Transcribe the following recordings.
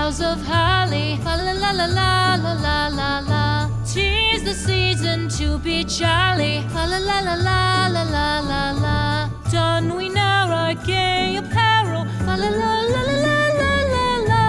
boughs of holly. Fa la la la la la la la la. 'Tis the season to be jolly. Fa la la la la la la la la. Don we now our gay apparel. Fa la la la la la la la la.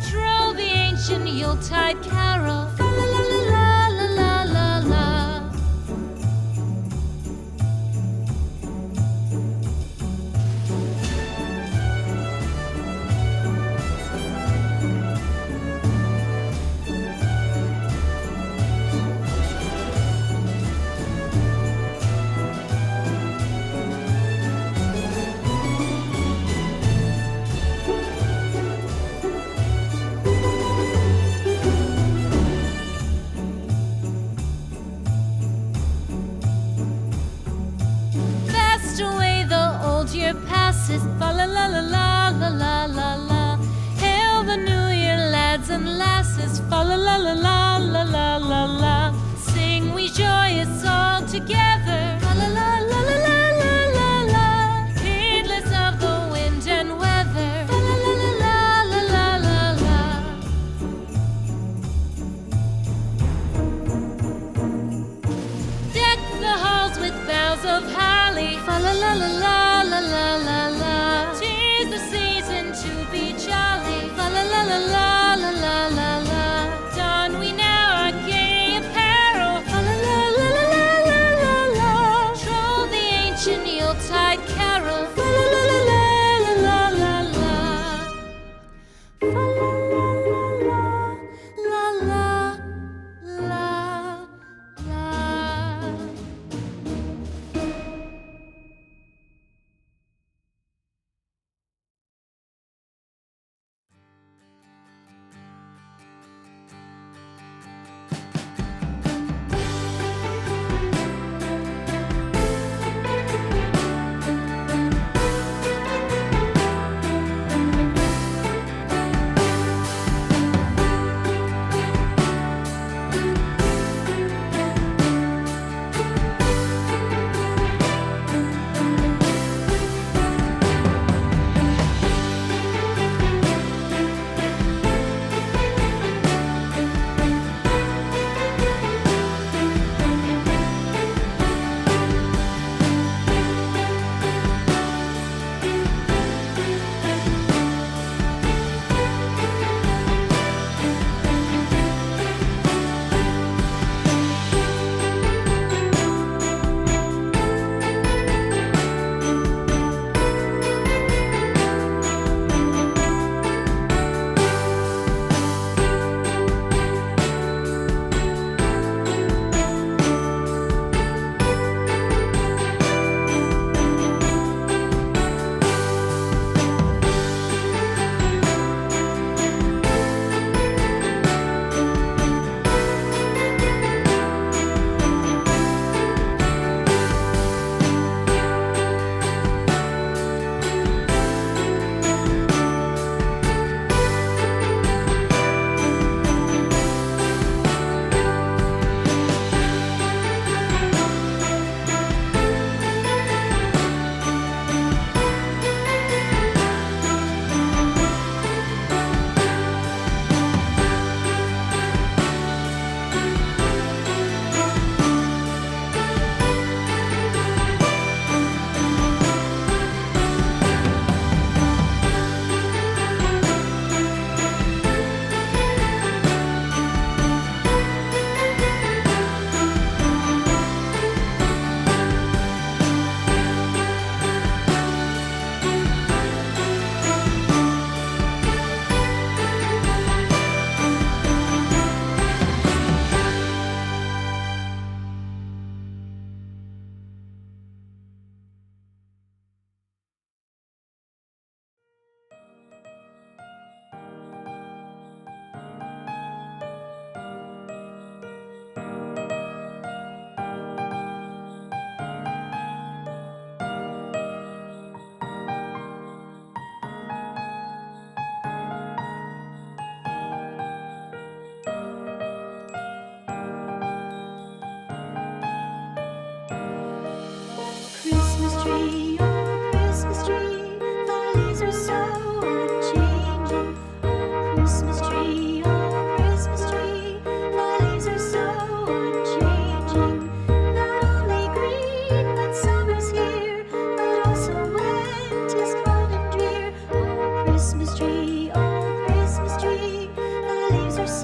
Troll the ancient Yuletide carol. Fa la la la la la la la la. Away the old year passes. Fa la la la la la la la la. Hail the new year, lads and lasses. Fa la la la la la la la la. Sing we joyous all together. Fa la la la la la la la la. Heedless of the wind and weather. Fa la la la la la la la la. Deck the halls with boughs of holly. Fa la la la la la la la la. 'Tis the season to be jolly. Fa la la la la la la la la. Don we now our gay apparel. Fa la la la la la la la la. Troll the ancient Yuletide carol. Fa la la la la la la la la. Fa la la la la la la.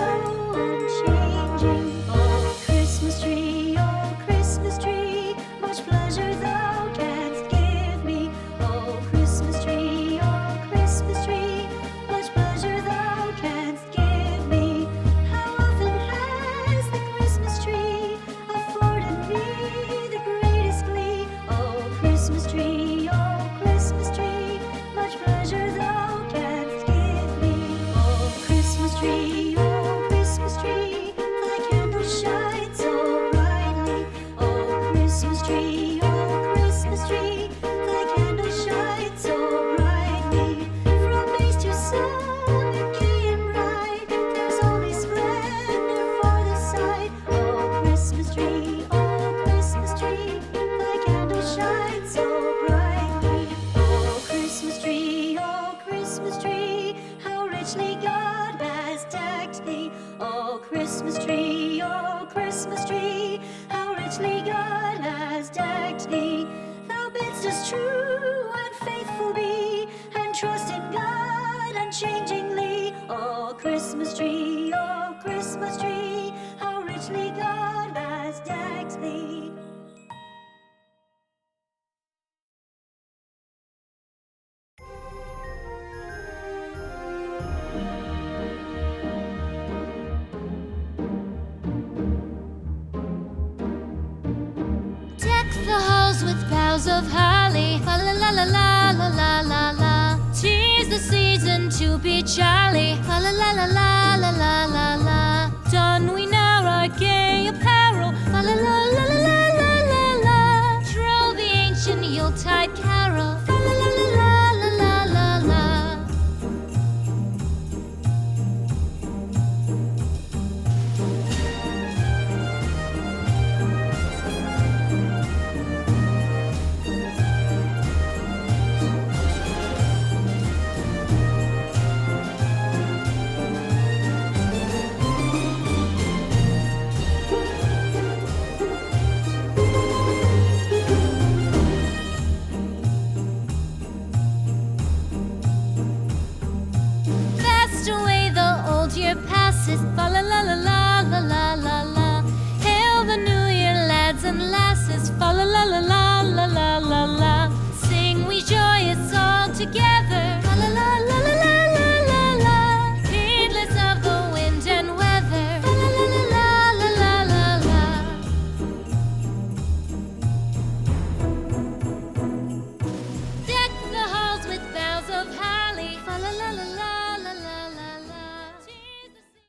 so unchanging. Oh, Christmas tree, much pleasure thou canst give me. Oh, Christmas tree, much pleasure thou canst give me. How often has the Christmas tree afforded me the greatest glee? Oh, Christmas tree, much pleasure thou canst give me. Oh, Christmas tree, thy candles shine so brightly. Oh, Christmas tree, thy candles shine so brightly. From base to summit, gay and bright, there's only splendor for the sight. Oh, Christmas tree, thy candles shine so brightly. Oh, Christmas tree, how richly God has decked thee. Oh, Christmas tree, how richly God has decked thee. Thou bidst us true and faithful be, and trust in God unchangingly. Oh, Christmas tree, how richly God has decked thee. Deck the halls with boughs of holly, fa la la la la la la la la. 'Tis the season to be jolly, fa la la la la la la la la. Don we now our gay apparel, fa la la la la la la la la. Troll the ancient Yuletide carol, fa la la la la la la la la. Fast away the old year passes, fa la la la la.